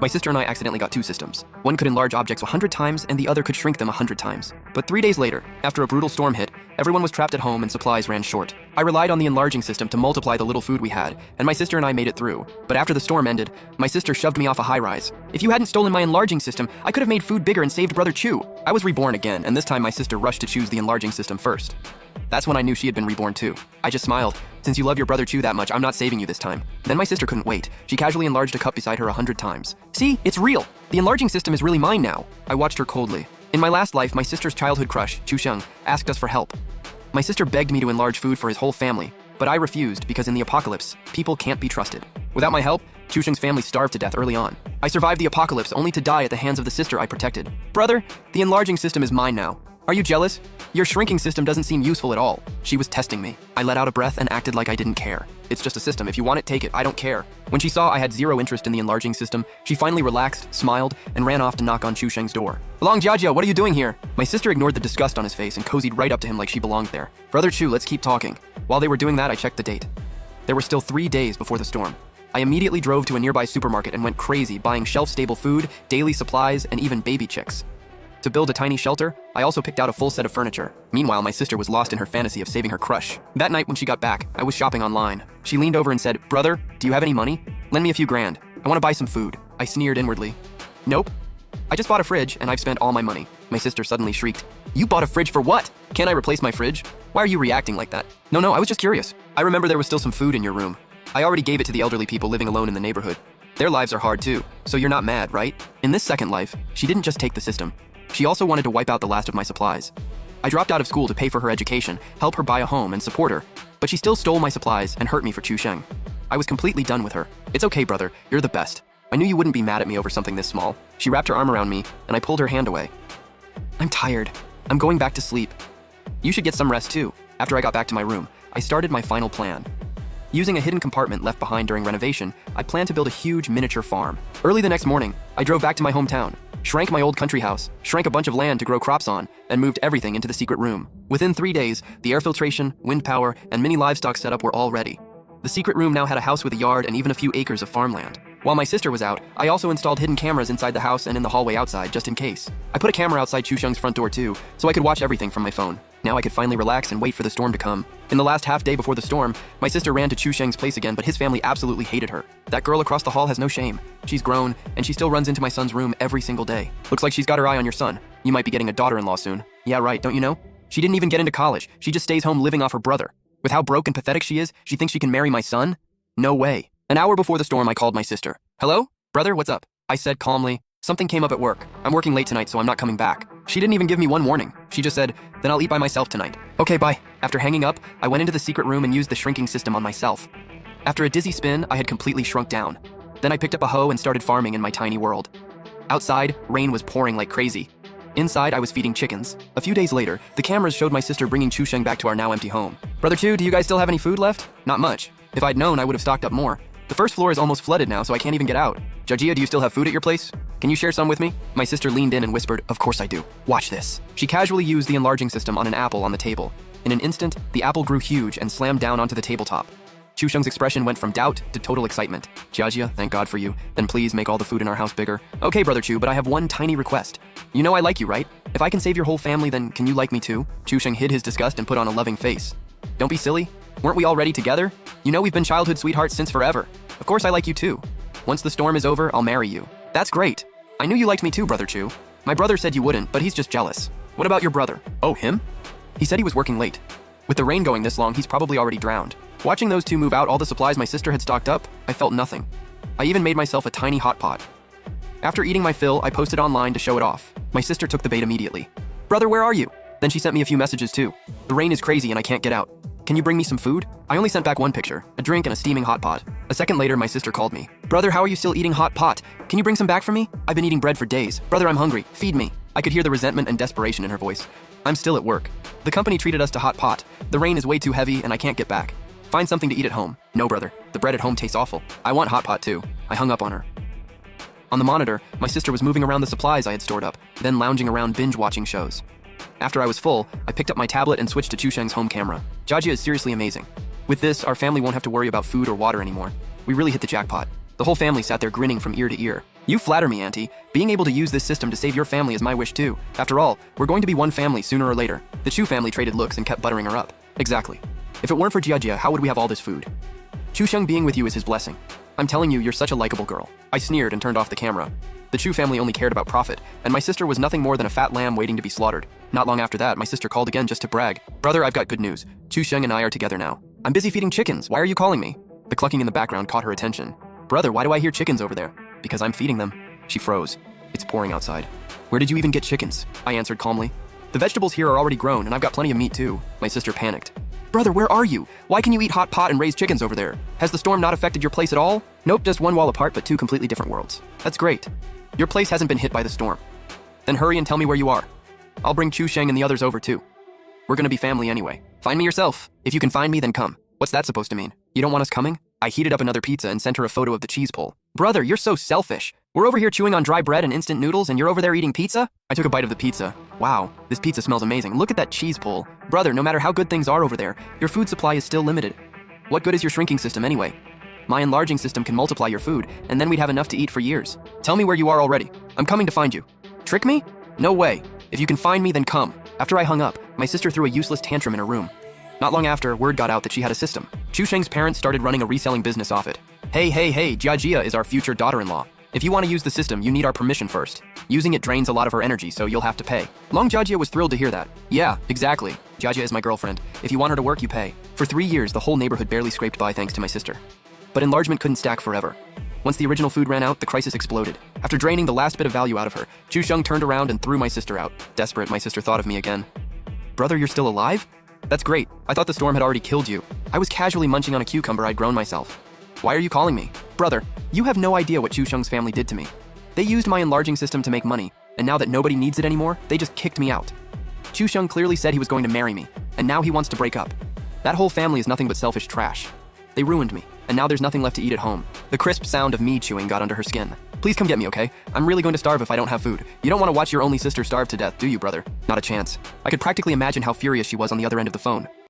My sister and I accidentally got two systems. One could enlarge objects 100 times and the other could shrink them 100 times. But 3 days later, after a brutal storm hit, everyone was trapped at home and supplies ran short. I relied on the enlarging system to multiply the little food we had, and my sister and I made it through. But after the storm ended, my sister shoved me off a high-rise. If you hadn't stolen my enlarging system, I could have made food bigger and saved Brother Chu. I was reborn again, and this time my sister rushed to choose the enlarging system first. That's when I knew she had been reborn too. I just smiled. Since you love your Brother Chu that much, I'm not saving you this time. Then my sister couldn't wait. She casually enlarged a cup beside her 100 times. See, it's real. The enlarging system is really mine now. I watched her coldly. In my last life, my sister's childhood crush, Chu Sheng, asked us for help. My sister begged me to enlarge food for his whole family, but I refused because in the apocalypse, people can't be trusted. Without my help, Chu Sheng's family starved to death early on. I survived the apocalypse only to die at the hands of the sister I protected. Brother, the enlarging system is mine now. Are you jealous? Your shrinking system doesn't seem useful at all. She was testing me. I let out a breath and acted like I didn't care. It's just a system. If you want it, take it. I don't care. When she saw I had zero interest in the enlarging system, she finally relaxed, smiled, and ran off to knock on Chu Sheng's door. Long Jiajia, what are you doing here? My sister ignored the disgust on his face and cozied right up to him like she belonged there. Brother Chu, let's keep talking. While they were doing that, I checked the date. There were still 3 days before the storm. I immediately drove to a nearby supermarket and went crazy, buying shelf-stable food, daily supplies, and even baby chicks. To build a tiny shelter, I also picked out a full set of furniture. Meanwhile, my sister was lost in her fantasy of saving her crush. That night when she got back, I was shopping online. She leaned over and said, "Brother, do you have any money? Lend me a few grand. I want to buy some food." I sneered inwardly. "Nope. I just bought a fridge and I've spent all my money." My sister suddenly shrieked, "You bought a fridge for what? Can't I replace my fridge? Why are you reacting like that?" No, I was just curious. I remember there was still some food in your room. I already gave it to the elderly people living alone in the neighborhood. Their lives are hard too, so you're not mad, right? In this second life, she didn't just take the system. She also wanted to wipe out the last of my supplies. I dropped out of school to pay for her education, help her buy a home, and support her, but she still stole my supplies and hurt me for Chu Sheng. I was completely done with her. "It's okay, brother. You're the best. I knew you wouldn't be mad at me over something this small." She wrapped her arm around me, and I pulled her hand away. "I'm tired. I'm going back to sleep. You should get some rest too." After I got back to my room, I started my final plan. Using a hidden compartment left behind during renovation, I planned to build a huge miniature farm. Early the next morning, I drove back to my hometown, shrank my old country house, shrank a bunch of land to grow crops on, and moved everything into the secret room. Within 3 days, the air filtration, wind power, and mini livestock setup were all ready. The secret room now had a house with a yard and even a few acres of farmland. While my sister was out, I also installed hidden cameras inside the house and in the hallway outside, just in case. I put a camera outside Chu Sheng's front door too, so I could watch everything from my phone. Now I could finally relax and wait for the storm to come. In the last half day before the storm, my sister ran to Chu Sheng's place again, but his family absolutely hated her. That girl across the hall has no shame. She's grown, and she still runs into my son's room every single day. Looks like she's got her eye on your son. You might be getting a daughter-in-law soon. Yeah, right, don't you know? She didn't even get into college. She just stays home living off her brother. With how broke and pathetic she is, she thinks she can marry my son? No way. An hour before the storm, I called my sister. "Hello? Brother, what's up?" I said calmly. "Something came up at work. I'm working late tonight, so I'm not coming back." She didn't even give me one warning. She just said, "Then I'll eat by myself tonight." "Okay, bye." After hanging up, I went into the secret room and used the shrinking system on myself. After a dizzy spin, I had completely shrunk down. Then I picked up a hoe and started farming in my tiny world. Outside, rain was pouring like crazy. Inside, I was feeding chickens. A few days later, the cameras showed my sister bringing Chu Sheng back to our now empty home. "Brother Chu, do you guys still have any food left?" "Not much. If I'd known, I would have stocked up more. The first floor is almost flooded now, so I can't even get out." "Jiajia, do you still have food at your place? Can you share some with me?" My sister leaned in and whispered, "Of course I do. Watch this." She casually used the enlarging system on an apple on the table. In an instant, the apple grew huge and slammed down onto the tabletop. Chu Sheng's expression went from doubt to total excitement. "Jiajia, thank God for you. Then please make all the food in our house bigger." "Okay, Brother Chu, but I have one tiny request. You know I like you, right? If I can save your whole family, then can you like me too?" Chu Sheng hid his disgust and put on a loving face. "Don't be silly. Weren't we already together? You know we've been childhood sweethearts since forever. Of course I like you too. Once the storm is over, I'll marry you." "That's great. I knew you liked me too, Brother Chu. My brother said you wouldn't, but he's just jealous." "What about your brother?" "Oh, him? He said he was working late. With the rain going this long, he's probably already drowned." Watching those two move out all the supplies my sister had stocked up, I felt nothing. I even made myself a tiny hot pot. After eating my fill, I posted online to show it off. My sister took the bait immediately. "Brother, where are you?" Then she sent me a few messages too. "The rain is crazy and I can't get out. Can you bring me some food?" I only sent back one picture, a drink and a steaming hot pot. A second later, my sister called me. "Brother, how are you still eating hot pot? Can you bring some back for me? I've been eating bread for days. Brother, I'm hungry. Feed me." I could hear the resentment and desperation in her voice. "I'm still at work. The company treated us to hot pot. The rain is way too heavy and I can't get back. Find something to eat at home." "No, brother. The bread at home tastes awful. I want hot pot too." I hung up on her. On the monitor, my sister was moving around the supplies I had stored up, then lounging around binge-watching shows. After I was full, I picked up my tablet and switched to Chu Sheng's home camera. Jiajia is seriously amazing. With this, our family won't have to worry about food or water anymore. We really hit the jackpot. The whole family sat there grinning from ear to ear. You flatter me, Auntie. Being able to use this system to save your family is my wish too. After all, we're going to be one family sooner or later. The Chu family traded looks and kept buttering her up. Exactly. If it weren't for Jia, how would we have all this food? Chu Sheng being with you is his blessing. I'm telling you, you're such a likable girl. I sneered and turned off the camera. The Chu family only cared about profit, and my sister was nothing more than a fat lamb waiting to be slaughtered. Not long after that, my sister called again just to brag. Brother, I've got good news. Chu Sheng and I are together now. I'm busy feeding chickens. Why are you calling me? The clucking in the background caught her attention. Brother, why do I hear chickens over there? Because I'm feeding them. She froze. It's pouring outside. Where did you even get chickens? I answered calmly. The vegetables here are already grown, and I've got plenty of meat too. My sister panicked. Brother, where are you? Why can you eat hot pot and raise chickens over there? Has the storm not affected your place at all? Nope, just one wall apart, but two completely different worlds. That's great. Your place hasn't been hit by the storm. Then hurry and tell me where you are. I'll bring Chu Sheng and the others over too. We're gonna be family anyway. Find me yourself. If you can find me, then come. What's that supposed to mean? You don't want us coming? I heated up another pizza and sent her a photo of the cheese pull. Brother, you're so selfish. We're over here chewing on dry bread and instant noodles, and you're over there eating pizza? I took a bite of the pizza. Wow, this pizza smells amazing. Look at that cheese pull. Brother, no matter how good things are over there, your food supply is still limited. What good is your shrinking system anyway? My enlarging system can multiply your food, and then we'd have enough to eat for years. Tell me where you are already. I'm coming to find you. Trick me? No way. If you can find me, then come. After I hung up, my sister threw a useless tantrum in her room. Not long after, word got out that she had a system. Chu Sheng's parents started running a reselling business off it. Hey, Jia is our future daughter-in-law. If you want to use the system, you need our permission first. Using it drains a lot of her energy, so you'll have to pay. Long Jia was thrilled to hear that. Yeah, exactly. Jia is my girlfriend. If you want her to work, you pay. For 3 years, the whole neighborhood barely scraped by thanks to my sister. But enlargement couldn't stack forever. Once the original food ran out, the crisis exploded. After draining the last bit of value out of her, Chu Sheng turned around and threw my sister out. Desperate, my sister thought of me again. Brother, you're still alive? That's great. I thought the storm had already killed you. I was casually munching on a cucumber I'd grown myself. Why are you calling me? Brother, you have no idea what Chu Sheng's family did to me. They used my enlarging system to make money, and now that nobody needs it anymore, they just kicked me out. Chu Sheng clearly said he was going to marry me, and now he wants to break up. That whole family is nothing but selfish trash. They ruined me, and now there's nothing left to eat at home. The crisp sound of me chewing got under her skin. Please come get me, okay? I'm really going to starve if I don't have food. You don't want to watch your only sister starve to death, do you, brother? Not a chance. I could practically imagine how furious she was on the other end of the phone.